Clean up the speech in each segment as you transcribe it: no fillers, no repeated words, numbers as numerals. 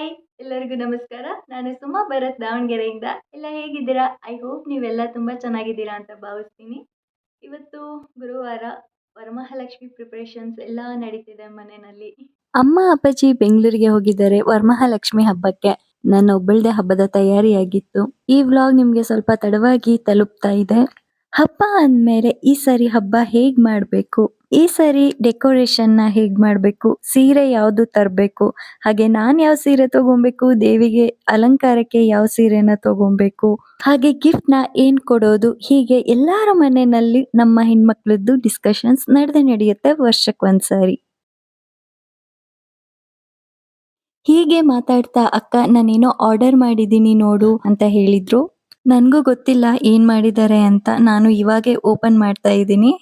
Hi! ಎಲ್ಲರಿಗೂ ನಮಸ್ಕಾರ. ನಾನು ಸುಮಾ ಭರತ್ ದಾವಣಗೆರೆಯಿಂದ. ಎಲ್ಲ ಹೇಗಿದ್ದೀರಾ? ಐ ಹೋಪ್ ನೀವೆಲ್ಲ ತುಂಬಾ ಚೆನ್ನಾಗಿದ್ದೀರಾ ಅಂತ ಭಾವಿಸ್ತೀನಿ. ಇವತ್ತು ಗುರುವಾರ, ವರಮಹಾಲಕ್ಷ್ಮಿ ಪ್ರಿಪರೇಷನ್ಸ್ ಎಲ್ಲ ನಡೀತಿದೆ ಮನೆಯಲ್ಲಿ. ಅಮ್ಮ ಅಪ್ಪಾಜಿ ಬೆಂಗಳೂರಿಗೆ ಹೋಗಿದ್ದಾರೆ ವರಮಹಾಲಕ್ಷ್ಮಿ ಹಬ್ಬಕ್ಕೆ. ನನ್ನೊಬ್ಬಳ್ದೇ ಹಬ್ಬದ ತಯಾರಿಯಾಗಿತ್ತು. ಈ ವ್ಲಾಗ್ ನಿಮ್ಗೆ ಸ್ವಲ್ಪ ತಡವಾಗಿ ತಲುಪ್ತಾ ಇದೆ. ಹಬ್ಬ ಅಂದ್ಮೇಲೆ ಈ ಸರಿ ಹಬ್ಬ ಹೇಗ್ ಮಾಡ್ಬೇಕು, ಈ ಸರಿ ಡೆಕೋರೇಷನ್ ನ ಹೇಗ್ ಮಾಡ್ಬೇಕು, ಸೀರೆ ಯಾವ್ದು ತರ್ಬೇಕು, ಹಾಗೆ ನಾನ್ ಯಾವ ಸೀರೆ ತಗೊಬೇಕು, ದೇವಿಗೆ ಅಲಂಕಾರಕ್ಕೆ ಯಾವ ಸೀರೆನ ತಗೊಬೇಕು, ಹಾಗೆ ಗಿಫ್ಟ್ ನ ಏನ್ ಕೊಡೋದು, ಹೀಗೆ ಎಲ್ಲಾರ ಮನೆಯಲ್ಲಿ ನಮ್ಮ ಹೆಣ್ಮಕ್ಳದ್ದು ಡಿಸ್ಕಷನ್ಸ್ ನಡೆಯುತ್ತೆ ವರ್ಷಕ್ಕೊಂದ್ಸರಿ. ಹೀಗೆ ಮಾತಾಡ್ತಾ ಅಕ್ಕ ನಾನೇನೋ ಆರ್ಡರ್ ಮಾಡಿದೀನಿ ನೋಡು ಅಂತ ಹೇಳಿದ್ರು. ನನ್ಗೂ ಗೊತ್ತಿಲ್ಲ ಏನ್ ಮಾಡಿದ್ದಾರೆ ಅಂತ. ನಾನು ಇವಾಗೆ ಓಪನ್ ಮಾಡ್ತಾ ಇದ್ದೀನಿ.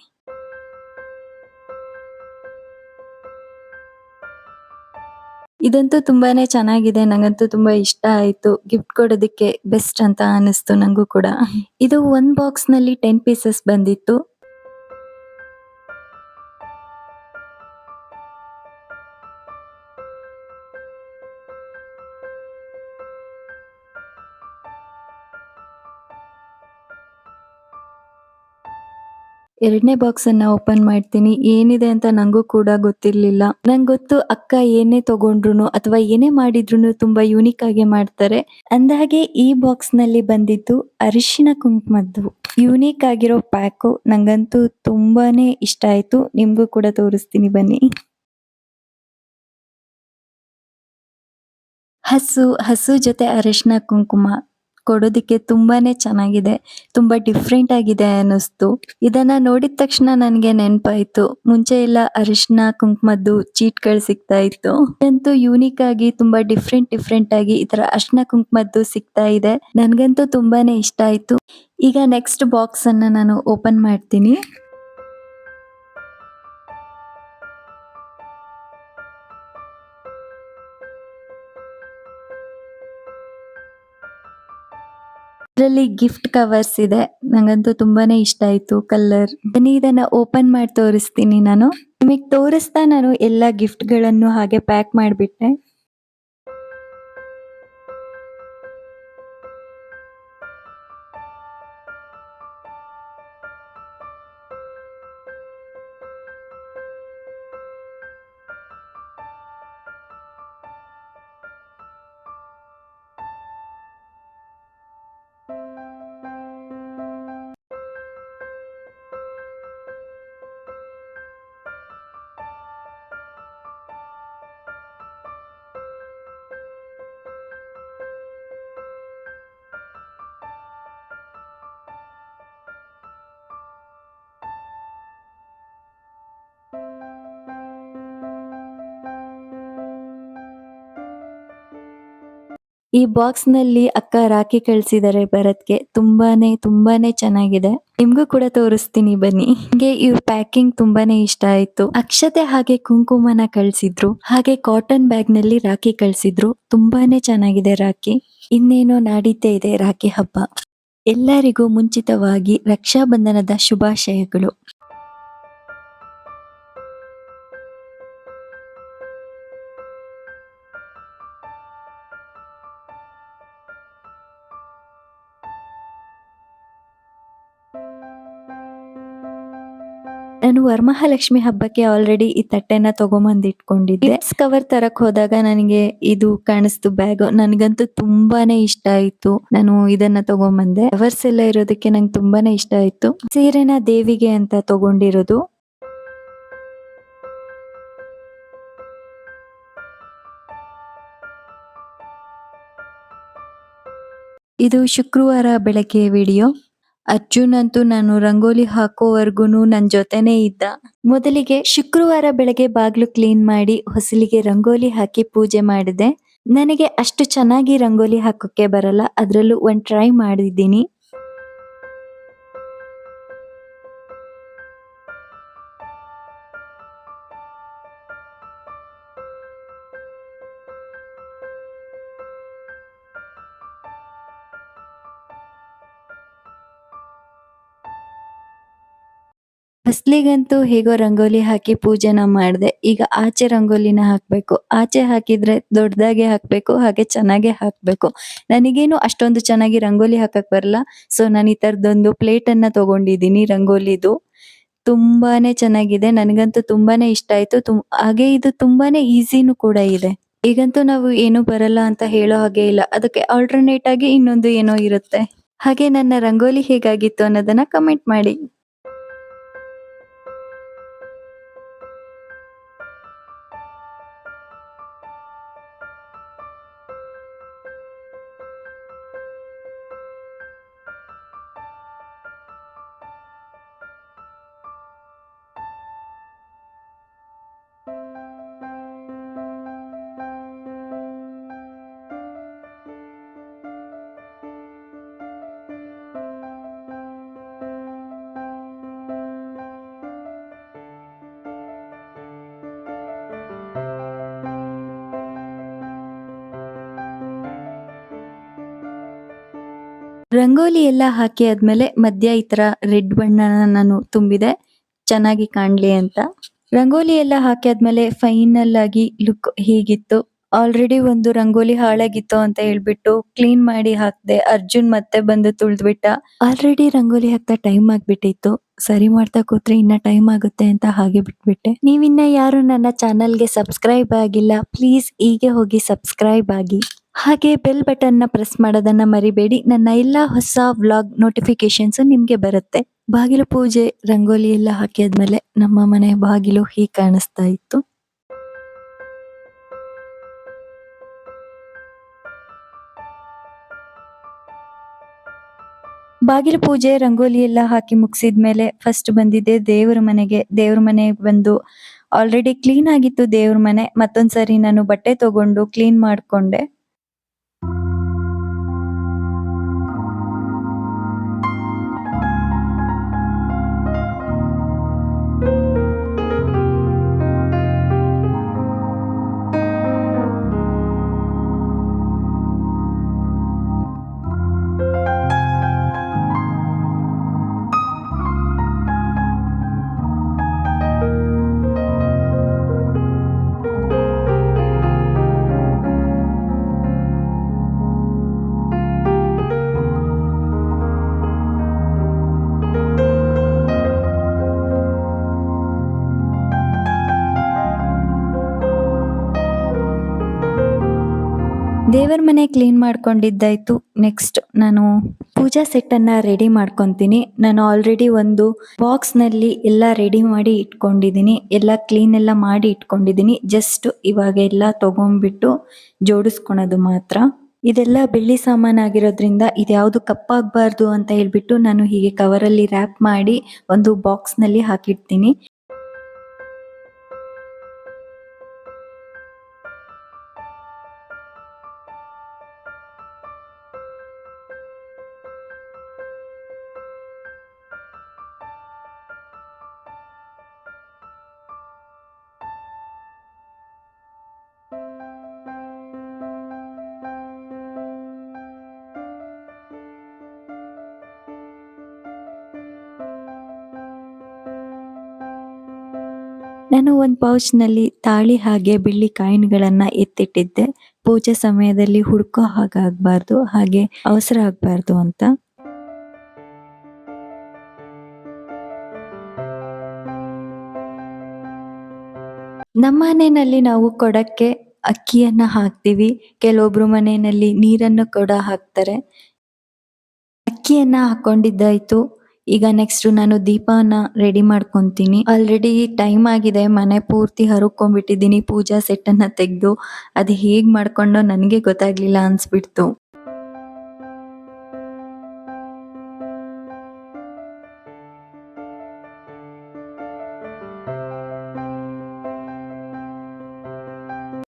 ಇದಂತೂ ತುಂಬಾನೇ ಚೆನ್ನಾಗಿದೆ. ನಂಗಂತೂ ತುಂಬಾ ಇಷ್ಟ ಆಯ್ತು. ಗಿಫ್ಟ್ ಕೊಡೋದಕ್ಕೆ ಬೆಸ್ಟ್ ಅಂತ ಅನಿಸ್ತು ನಂಗೂ ಕೂಡ. ಇದು ಒಂದ್ ಬಾಕ್ಸ್ ನಲ್ಲಿ 10 ಪೀಸಸ್ ಬಂದಿತ್ತು. ಎರಡನೇ ಬಾಕ್ಸ್ ಅನ್ನ ಓಪನ್ ಮಾಡ್ತೀನಿ. ಏನಿದೆ ಅಂತ ನಂಗೂ ಕೂಡ ಗೊತ್ತಿರ್ಲಿಲ್ಲ. ನಂಗೊತ್ತು ಅಕ್ಕ ಏನೇ ತಗೊಂಡ್ರುನು ಅಥವಾ ಏನೇ ಮಾಡಿದ್ರುನು ತುಂಬಾ ಯೂನಿಕ್ ಆಗಿ ಮಾಡ್ತಾರೆ. ಅಂದಹಾಗೆ ಈ ಬಾಕ್ಸ್ ನಲ್ಲಿ ಬಂದಿದ್ದು ಅರಿಶಿನ ಕುಂಕುಮದ್ದು ಯೂನಿಕ್ ಆಗಿರೋ ಪ್ಯಾಕು. ನಂಗಂತೂ ತುಂಬಾನೇ ಇಷ್ಟ ಆಯ್ತು. ನಿಮ್ಗೂ ಕೂಡ ತೋರಿಸ್ತೀನಿ ಬನ್ನಿ. ಹಸು ಜೊತೆ ಅರಿಶಿನ ಕುಂಕುಮ ಕೊಡೋದಿಕ್ಕೆ ತುಂಬಾನೇ ಚೆನ್ನಾಗಿದೆ. ತುಂಬಾ ಡಿಫ್ರೆಂಟ್ ಆಗಿದೆ ಅನ್ನಿಸ್ತು. ಇದನ್ನ ನೋಡಿದ ತಕ್ಷಣ ನನ್ಗೆ ನೆನಪಾಯ್ತು, ಮುಂಚೆ ಎಲ್ಲ ಅರಿಶಿನ ಕುಂಕುಮದ್ದು ಚೀಟ್ಗಳು ಸಿಗ್ತಾ ಇತ್ತು. ಇದಂತೂ ಯೂನಿಕ್ ಆಗಿ ತುಂಬಾ ಡಿಫ್ರೆಂಟ್ ಆಗಿ ಈ ತರ ಅರಿಶಿನ ಕುಂಕುಮದ್ದು ಸಿಗ್ತಾ ಇದೆ. ನನ್ಗಂತೂ ತುಂಬಾನೇ ಇಷ್ಟ ಆಯ್ತು. ಈಗ ನೆಕ್ಸ್ಟ್ ಬಾಕ್ಸ್ ಅನ್ನ ನಾನು ಓಪನ್ ಮಾಡ್ತೀನಿ. ಇದರಲ್ಲಿ ಗಿಫ್ಟ್ ಕವರ್ಸ್ ಇದೆ. ನಂಗಂತೂ ತುಂಬಾನೇ ಇಷ್ಟ ಆಯ್ತು ಕಲರ್. ಬನ್ನಿ ಇದನ್ನ ಓಪನ್ ಮಾಡಿ ತೋರಿಸ್ತೀನಿ ನಾನು. ನಿಮಗೆ ತೋರಿಸ್ತಾ ನಾನು ಎಲ್ಲಾ ಗಿಫ್ಟ್ ಗಳನ್ನು ಹಾಗೆ ಪ್ಯಾಕ್ ಮಾಡಿಬಿಟ್ಟೆ. ಈ ಬಾಕ್ಸ್ ನಲ್ಲಿ ಅಕ್ಕ ರಾಖಿ ಕಳ್ಸಿದ್ದಾರೆ ಭರತ್ಗೆ. ತುಂಬಾನೇ ಚೆನ್ನಾಗಿದೆ. ನಿಮ್ಗೂ ಕೂಡ ತೋರಿಸ್ತೀನಿ ಬನ್ನಿ. ನಿಮ್ಗೆ ಈ ಪ್ಯಾಕಿಂಗ್ ತುಂಬಾನೇ ಇಷ್ಟ ಆಯ್ತು. ಅಕ್ಷತೆ ಹಾಗೆ ಕುಂಕುಮನ ಕಳ್ಸಿದ್ರು. ಹಾಗೆ ಕಾಟನ್ ಬ್ಯಾಗ್ ನಲ್ಲಿ ರಾಖಿ ಕಳ್ಸಿದ್ರು. ತುಂಬಾನೇ ಚೆನ್ನಾಗಿದೆ ರಾಖಿ. ಇನ್ನೇನೋ ನಾಡಿದ್ದೇ ಇದೆ ರಾಖಿ ಹಬ್ಬ. ಎಲ್ಲರಿಗೂ ಮುಂಚಿತವಾಗಿ ರಕ್ಷಾ ಬಂಧನದ ಶುಭಾಶಯಗಳು. ನಾನು ವರಮಹಾಲಕ್ಷ್ಮಿ ಹಬ್ಬಕ್ಕೆ ಆಲ್ರೆಡಿ ಈ ತಟ್ಟೆನ ತಗೊಂಬಂದ್ ಇಟ್ಕೊಂಡಿದ್ದೆ. ಗಿಫ್ಟ್ಸ್ ಕವರ್ ತರಕ್ ಹೋದಾಗ ನನಗೆ ಇದು ಕಾಣಿಸ್ತು ಬ್ಯಾಗ್. ನನ್ಗಂತೂ ತುಂಬಾನೇ ಇಷ್ಟ ಆಯ್ತು. ನಾನು ಇದನ್ನ ತಗೊಂಬಂದೆ. ಕವರ್ಸ್ ಎಲ್ಲ ಇರೋದಕ್ಕೆ ನಂಗೆ ತುಂಬಾನೇ ಇಷ್ಟ ಆಯ್ತು. ಸೀರೆನ ದೇವಿಗೆ ಅಂತ ತಗೊಂಡಿರೋದು. ಇದು ಶುಕ್ರವಾರ ಬೆಳಗ್ಗೆ ವಿಡಿಯೋ. ಅರ್ಜುನ್ ಅಂತೂ ನಾನು ರಂಗೋಲಿ ಹಾಕೋವರ್ಗುನು ನನ್ ಜೊತೆನೇ ಇದ್ದ. ಮೊದಲಿಗೆ ಶುಕ್ರವಾರ ಬೆಳಗ್ಗೆ ಬಾಗ್ಲು ಕ್ಲೀನ್ ಮಾಡಿ ಹೊಸಲಿಗೆ ರಂಗೋಲಿ ಹಾಕಿ ಪೂಜೆ ಮಾಡಿದೆ. ನನಗೆ ಅಷ್ಟು ಚೆನ್ನಾಗಿ ರಂಗೋಲಿ ಹಾಕೋಕೆ ಬರಲ್ಲ. ಅದ್ರಲ್ಲೂ ಒಂದ್ ಟ್ರೈ ಮಾಡಿದ್ದೀನಿ. ಫಸ್ಲಿಗಂತೂ ಹೇಗೋ ರಂಗೋಲಿ ಹಾಕಿ ಪೂಜೆನ ಮಾಡಿದೆ. ಈಗ ಆಚೆ ರಂಗೋಲಿನ ಹಾಕ್ಬೇಕು. ಆಚೆ ಹಾಕಿದ್ರೆ ದೊಡ್ಡದಾಗೆ ಹಾಕ್ಬೇಕು, ಹಾಗೆ ಚೆನ್ನಾಗೆ ಹಾಕ್ಬೇಕು. ನನಗೇನು ಅಷ್ಟೊಂದು ಚೆನ್ನಾಗಿ ರಂಗೋಲಿ ಹಾಕಕ್ ಬರಲ್ಲ. ಸೊ ನಾನು ಈ ತರದೊಂದು ಪ್ಲೇಟನ್ನ ತಗೊಂಡಿದ್ದೀನಿ ರಂಗೋಲಿದು. ತುಂಬಾನೇ ಚೆನ್ನಾಗಿದೆ. ನನಗಂತೂ ತುಂಬಾನೇ ಇಷ್ಟ ಆಯ್ತು. ಹಾಗೆ ಇದು ತುಂಬಾನೇ ಈಸಿನೂ ಕೂಡ ಇದೆ. ಈಗಂತೂ ನಾವು ಏನು ಬರಲ್ಲ ಅಂತ ಹೇಳೋ ಹಾಗೆ ಇಲ್ಲ. ಅದಕ್ಕೆ ಆಲ್ಟರ್ನೇಟ್ ಆಗಿ ಇನ್ನೊಂದು ಏನೋ ಇರುತ್ತೆ. ಹಾಗೆ ನನ್ನ ರಂಗೋಲಿ ಹೇಗಾಗಿತ್ತು ಅನ್ನೋದನ್ನ ಕಮೆಂಟ್ ಮಾಡಿ. ರಂಗೋಲಿ ಎಲ್ಲ ಹಾಕಿ ಆದ್ಮೇಲೆ ಮಧ್ಯ ಈ ತರ ರೆಡ್ ಬಣ್ಣನ ನಾನು ತುಂಬಿದೆ ಚೆನ್ನಾಗಿ ಕಾಣ್ಲಿ ಅಂತ. ರಂಗೋಲಿ ಎಲ್ಲ ಹಾಕಿ ಆದ್ಮೇಲೆ ಫೈನಲ್ ಆಗಿ ಲುಕ್ ಹೀಗಿತ್ತು. ಆಲ್ರೆಡಿ ಒಂದು ರಂಗೋಲಿ ಹಾಳಾಗಿತ್ತು ಅಂತ ಹೇಳ್ಬಿಟ್ಟು ಕ್ಲೀನ್ ಮಾಡಿ ಹಾಕ್ದೆ. ಅರ್ಜುನ್ ಮತ್ತೆ ಬಂದು ತುಳ್ದ್ಬಿಟ್ಟ. ಆಲ್ರೆಡಿ ರಂಗೋಲಿ ಹಾಕ್ತಾ ಟೈಮ್ ಆಗ್ಬಿಟ್ಟಿತ್ತು. ಸರಿ ಮಾಡ್ತಾ ಕೂತ್ರೆ ಇನ್ನ ಟೈಮ್ ಆಗುತ್ತೆ ಅಂತ ಹಾಗೆ ಬಿಟ್ಬಿಟ್ಟೆ. ನೀವಿನ್ನ ಯಾರು ನನ್ನ ಚಾನಲ್ಗೆ ಸಬ್ಸ್ಕ್ರೈಬ್ ಆಗಿಲ್ಲ, ಪ್ಲೀಸ್ ಹೀಗೆ ಹೋಗಿ ಸಬ್ಸ್ಕ್ರೈಬ್ ಆಗಿ. ಹಾಗೆ ಬೆಲ್ ಬಟನ್ ನ ಪ್ರೆಸ್ ಮಾಡೋದನ್ನ ಮರಿಬೇಡಿ. ನನ್ನ ಎಲ್ಲಾ ಹೊಸ ವ್ಲಾಗ್ ನೋಟಿಫಿಕೇಶನ್ಸ್ ನಿಮ್ಗೆ ಬರುತ್ತೆ. ಬಾಗಿಲು ಪೂಜೆ ರಂಗೋಲಿ ಎಲ್ಲ ಹಾಕಿ ಆದ್ಮೇಲೆ ನಮ್ಮ ಮನೆ ಬಾಗಿಲು ಹೀಗೆ ಕಾಣಿಸ್ತಾ ಇತ್ತು. ಬಾಗಿಲು ಪೂಜೆ ರಂಗೋಲಿ ಎಲ್ಲ ಹಾಕಿ ಮುಗಿಸಿದ್ಮೇಲೆ ಫಸ್ಟ್ ಬಂದಿದ್ದೆ ದೇವರ ಮನೆಗೆ. ದೇವ್ರ ಮನೆಗೆ ಬಂದು ಆಲ್ರೆಡಿ ಕ್ಲೀನ್ ಆಗಿತ್ತು ದೇವ್ರ ಮನೆ. ಮತ್ತೊಂದ್ಸರಿ ನಾನು ಬಟ್ಟೆ ತಗೊಂಡು ಕ್ಲೀನ್ ಮಾಡ್ಕೊಂಡೆ. ದೇವರ ಮನೆ ಕ್ಲೀನ್ ಮಾಡ್ಕೊಂಡಿದ್ದಾಯ್ತು. ನೆಕ್ಸ್ಟ್ ನಾನು ಪೂಜಾ ಸೆಟ್ ಅನ್ನ ರೆಡಿ ಮಾಡ್ಕೊಂತೀನಿ. ನಾನು ಆಲ್ರೆಡಿ ಒಂದು ಬಾಕ್ಸ್ ನಲ್ಲಿ ಎಲ್ಲ ರೆಡಿ ಮಾಡಿ ಇಟ್ಕೊಂಡಿದ್ದೀನಿ. ಎಲ್ಲ ಕ್ಲೀನ್ ಎಲ್ಲ ಮಾಡಿ ಇಟ್ಕೊಂಡಿದ್ದೀನಿ. ಜಸ್ಟ್ ಇವಾಗ ಎಲ್ಲ ತಗೊಂಡ್ಬಿಟ್ಟು ಜೋಡಿಸ್ಕೊಳೋದು ಮಾತ್ರ. ಇದೆಲ್ಲ ಬೆಳ್ಳಿ ಸಾಮಾನಾಗಿರೋದ್ರಿಂದ ಇದ್ಯಾವುದು ಕಪ್ಪಾಗಬಾರ್ದು ಅಂತ ಹೇಳ್ಬಿಟ್ಟು ನಾನು ಹೀಗೆ ಕವರಲ್ಲಿ ರ್ಯಾಪ್ ಮಾಡಿ ಒಂದು ಬಾಕ್ಸ್ ನಲ್ಲಿ ಹಾಕಿಡ್ತೀನಿ. ನಾನು ಒಂದು ಪೌಚ್ನಲ್ಲಿ ತಾಳಿ ಹಾಗೆ ಬೆಳ್ಳಿ ಕಾಯಿನ್ಗಳನ್ನ ಎತ್ತಿಟ್ಟಿದ್ದೆ. ಪೂಜೆ ಸಮಯದಲ್ಲಿ ಹುಡ್ಕೋ ಹಾಗಾಗಬಾರ್ದು, ಹಾಗೆ ಅವಸರ ಆಗಬಾರ್ದು ಅಂತ. ನಮ್ಮ ಮನೆಯಲ್ಲಿ ನಾವು ಕೊಡಕ್ಕೆ ಅಕ್ಕಿಯನ್ನ ಹಾಕ್ತಿವಿ. ಕೆಲವೊಬ್ರು ಮನೆಯಲ್ಲಿ ನೀರನ್ನು ಕೂಡ ಹಾಕ್ತಾರೆ. ಅಕ್ಕಿಯನ್ನ ಹಾಕೊಂಡಿದ್ದಾಯ್ತು. ಈಗ ನೆಕ್ಸ್ಟ್ ನಾನು ದೀಪನ ರೆಡಿ ಮಾಡ್ಕೊಂತೀನಿ. ಆಲ್ರೆಡಿ ಟೈಮ್ ಆಗಿದೆ. ಮನೆ ಪೂರ್ತಿ ಹರಕೊಂಡ್ಬಿಟ್ಟಿದ್ದೀನಿ ಪೂಜಾ ಸೆಟ್ ಅನ್ನ ತೆಗೆದು. ಅದು ಹೇಗ್ ಮಾಡ್ಕೊಂಡೋ ನನಗೆ ಗೊತ್ತಾಗ್ಲಿಲ್ಲ ಅನ್ಸ್ಬಿಡ್ತು.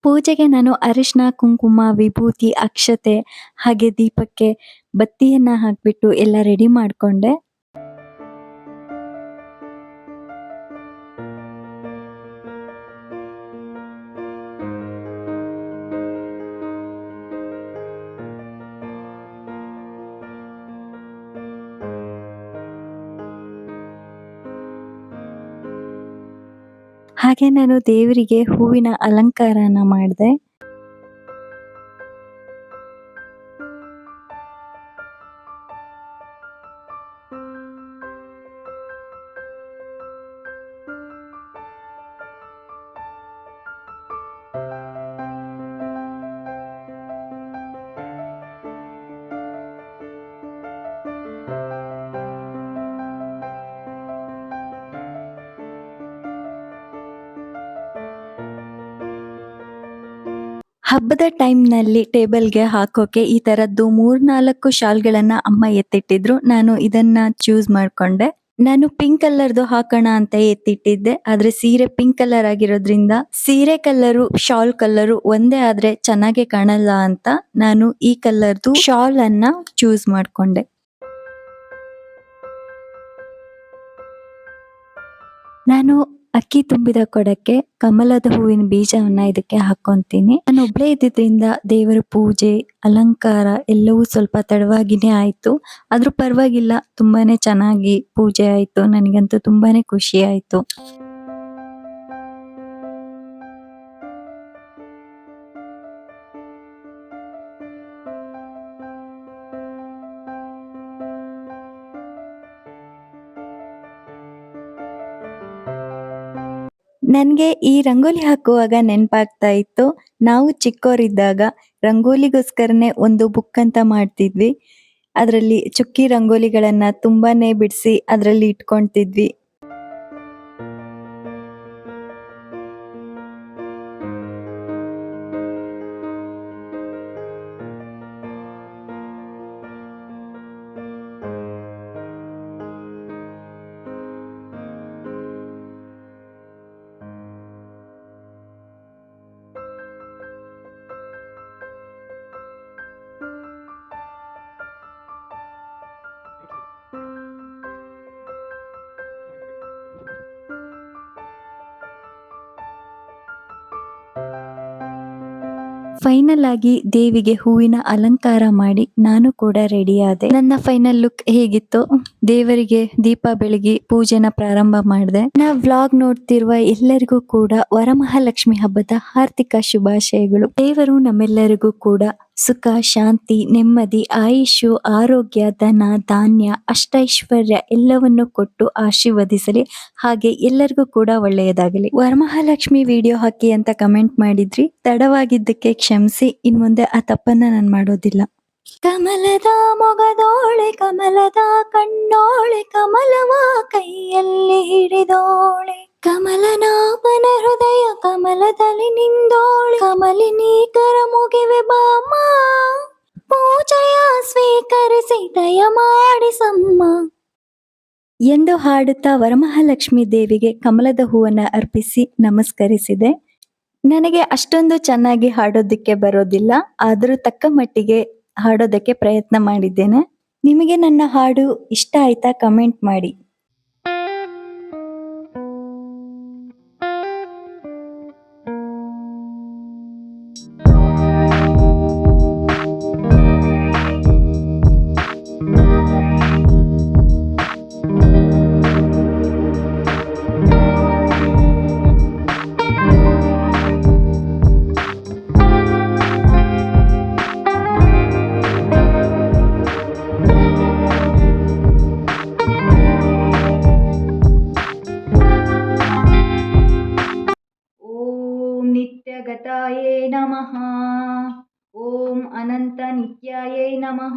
ಪೂಜೆಗೆ ನಾನು ಅರಿಶಿನ, ಕುಂಕುಮ, ವಿಭೂತಿ, ಅಕ್ಷತೆ ಹಾಗೆ ದೀಪಕ್ಕೆ ಬತ್ತಿಯನ್ನ ಹಾಕ್ಬಿಟ್ಟು ಎಲ್ಲ ರೆಡಿ ಮಾಡ್ಕೊಂಡೆ. ಹಾಗೆ ನಾನು ದೇವರಿಗೆ ಹೂವಿನ ಅಲಂಕಾರನ ಮಾಡಿದೆ. ಹಬ್ಬದ ಟೈಮ್ನಲ್ಲಿ ಟೇಬಲ್ಗೆ ಹಾಕೋಕೆ ಈ ತರದ್ದು 3-4 ಶಾಲ್ಗಳನ್ನ ಅಮ್ಮ ಎತ್ತಿಟ್ಟಿದ್ರು. ನಾನು ಇದನ್ನ ಚೂಸ್ ಮಾಡ್ಕೊಂಡೆ. ನಾನು ಪಿಂಕ್ ಕಲರ್ದು ಹಾಕೋಣ ಅಂತ ಎತ್ತಿಟ್ಟಿದ್ದೆ, ಆದ್ರೆ ಸೀರೆ ಪಿಂಕ್ ಕಲರ್ ಆಗಿರೋದ್ರಿಂದ ಸೀರೆ ಕಲರು ಶಾಲ್ ಕಲರು ಒಂದೇ ಆದ್ರೆ ಚೆನ್ನಾಗಿ ಕಾಣಲ್ಲ ಅಂತ ನಾನು ಈ ಕಲರ್ದು ಶಾಲ್ ಅನ್ನ ಚೂಸ್ ಮಾಡ್ಕೊಂಡೆ. ನಾನು ಅಕ್ಕಿ ತುಂಬಿದ ಕೊಡಕ್ಕೆ ಕಮಲದ ಹೂವಿನ ಬೀಜವನ್ನ ಇದಕ್ಕೆ ಹಾಕೊಂತೀನಿ. ನಾನು ಒಬ್ಳೇ ಇದ್ದಿದ್ರಿಂದ ದೇವರ ಪೂಜೆ ಅಲಂಕಾರ ಎಲ್ಲವೂ ಸ್ವಲ್ಪ ತಡವಾಗಿನೇ ಆಯ್ತು. ಆದ್ರೂ ಪರವಾಗಿಲ್ಲ, ತುಂಬಾನೇ ಚೆನ್ನಾಗಿ ಪೂಜೆ ಆಯ್ತು. ನನಗಂತೂ ತುಂಬಾನೇ ಖುಷಿ ಆಯ್ತು. ನನ್ಗೆ ಈ ರಂಗೋಲಿ ಹಾಕುವಾಗ ನೆನಪಾಗ್ತಾ ಇತ್ತು, ನಾವು ಚಿಕ್ಕವರಿದ್ದಾಗ ರಂಗೋಲಿಗೋಸ್ಕರನೇ ಒಂದು ಬುಕ್ ಅಂತ ಮಾಡ್ತಿದ್ವಿ. ಅದರಲ್ಲಿ ಚುಕ್ಕಿ ರಂಗೋಲಿಗಳನ್ನ ತುಂಬಾನೇ ಬಿಡಿಸಿ ಅದರಲ್ಲಿ ಇಟ್ಕೊಂತಿದ್ವಿ. ಫೈನಲ್ ಆಗಿ ದೇವಿಗೆ ಹೂವಿನ ಅಲಂಕಾರ ಮಾಡಿ ನಾನು ಕೂಡ ರೆಡಿ ಆದೆ. ನನ್ನ ಫೈನಲ್ ಲುಕ್ ಹೇಗಿತ್ತು? ದೇವರಿಗೆ ದೀಪ ಬೆಳಗಿ ಪೂಜೆನ ಪ್ರಾರಂಭ ಮಾಡಿದೆ. ವ್ಲಾಗ್ ನೋಡ್ತಿರುವ ಎಲ್ಲರಿಗೂ ಕೂಡ ವರಮಹಾಲಕ್ಷ್ಮಿ ಹಬ್ಬದ ಹಾರ್ದಿಕ ಶುಭಾಶಯಗಳು. ದೇವರು ನಮ್ಮೆಲ್ಲರಿಗೂ ಕೂಡ ಸುಖ, ಶಾಂತಿ, ನೆಮ್ಮದಿ, ಆಯುಷು, ಆರೋಗ್ಯ, ಧನ, ಧಾನ್ಯ, ಅಷ್ಟೈಶ್ವರ್ಯ ಎಲ್ಲವನ್ನು ಕೊಟ್ಟು ಆಶೀರ್ವದಿಸಲಿ. ಹಾಗೆ ಎಲ್ಲರಿಗೂ ಕೂಡ ಒಳ್ಳೆಯದಾಗಲಿ. ವರಮಹಾಲಕ್ಷ್ಮಿ ವಿಡಿಯೋ ಹಾಕಿ ಅಂತ ಕಮೆಂಟ್ ಮಾಡಿದ್ರಿ, ತಡವಾಗಿದ್ದಕ್ಕೆ ಕ್ಷಮಿಸಿ. ಇನ್ ಮುಂದೆ ಆ ತಪ್ಪನ್ನ ನಾನು ಮಾಡೋದಿಲ್ಲ. ಕಮಲದ ಮೊಗದೋಳೆ, ಕಮಲದ ಕಣ್ಣೋಳೆ, ಕಮಲವ ಕೈಯಲ್ಲಿ ಹಿಡಿದೋಳೆ, ಕಮಲನಾಭನ ಹೃದಯ ಕಮಲದಲ್ಲಿ ನಿಂದೋಳೆ, ಕಮಲಿನಿ ಕರ ಮುಗಿವೆ ಬಾಮ, ಪೂಜೆಯ ಸ್ವೀಕರಿಸಿ ದಯ ಮಾಡಿಸಮ್ಮ ಎಂದು ಹಾಡುತ್ತಾ ವರಮಹಾಲಕ್ಷ್ಮಿ ದೇವಿಗೆ ಕಮಲದ ಹೂವನ್ನ ಅರ್ಪಿಸಿ ನಮಸ್ಕರಿಸಿದೆ. ನನಗೆ ಅಷ್ಟೊಂದು ಚೆನ್ನಾಗಿ ಹಾಡೋದಕ್ಕೆ ಬರೋದಿಲ್ಲ, ಆದರೂ ತಕ್ಕ ಮಟ್ಟಿಗೆ ಹಾಡೋದಕ್ಕೆ ಪ್ರಯತ್ನ ಮಾಡಿದ್ದೇನೆ. ನಿಮಗೆ ನನ್ನ ಹಾಡು ಇಷ್ಟ ಆಯ್ತಾ? ಕಮೆಂಟ್ ಮಾಡಿ. नित्यगतायै नमः। ॐ अनन्तनित्यायै नमः।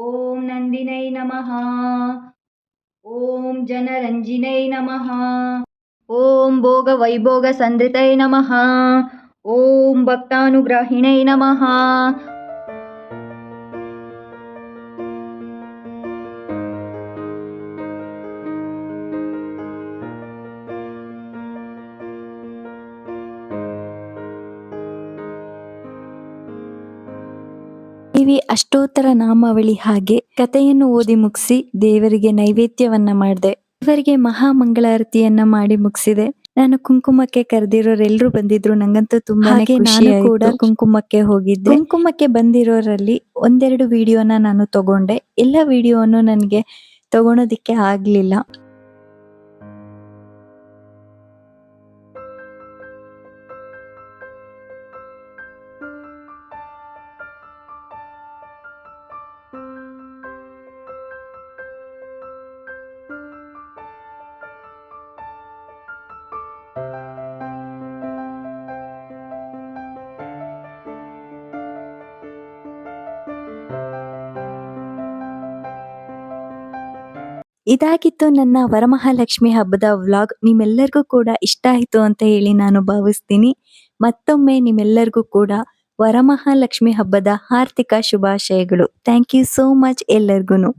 ॐ नन्दिनै नमः। ॐ जनरञ्जिनै नमः। ॐ भोगवैभोगसंधृतै नमः। ॐ भक्तानुग्राहिणै नमः। ದೇವಿ ಅಷ್ಟೋತ್ತರ ನಾಮಾವಳಿ ಹಾಗೆ ಕಥೆಯನ್ನು ಓದಿ ಮುಗಿಸಿ ದೇವರಿಗೆ ನೈವೇದ್ಯವನ್ನ ಮಾಡಿದೆ. ದೇವರಿಗೆ ಮಹಾ ಮಂಗಳಾರತಿಯನ್ನ ಮಾಡಿ ಮುಗಿಸಿದೆ. ನಾನು ಕುಂಕುಮಕ್ಕೆ ಕರೆದಿರೋರೆಲ್ಲರೂ ಬಂದಿದ್ರು. ನಂಗಂತೂ ತುಂಬಾನೇ ಖುಷಿ ಆಯ್ತು. ಕೂಡ ಕುಂಕುಮಕ್ಕೆ ಹೋಗಿದ್ದೆ. ಕುಂಕುಮಕ್ಕೆ ಬಂದಿರೋರಲ್ಲಿ ಒಂದೆರಡು ವಿಡಿಯೋನ ನಾನು ತಗೊಂಡೆ. ಎಲ್ಲ ವಿಡಿಯೋನು ನನಗೆ ತಗೊಳೋದಿಕ್ಕೆ ಆಗ್ಲಿಲ್ಲ. ಇದಾಗಿತ್ತು ನನ್ನ ವರಮಹಾಲಕ್ಷ್ಮಿ ಹಬ್ಬದ ವ್ಲಾಗ್. ನಿಮ್ಮೆಲ್ಲರಿಗೂ ಕೂಡ ಇಷ್ಟ ಆಯಿತು ಅಂತ ಹೇಳಿ ನಾನು ಭಾವಿಸ್ತೀನಿ. ಮತ್ತೊಮ್ಮೆ ನಿಮ್ಮೆಲ್ಲರಿಗೂ ಕೂಡ ವರಮಹಾಲಕ್ಷ್ಮಿ ಹಬ್ಬದ ಹಾರ್ದಿಕ ಶುಭಾಶಯಗಳು. ಥ್ಯಾಂಕ್ ಯು ಸೋ ಮಚ್ ಎಲ್ಲರಿಗೂ.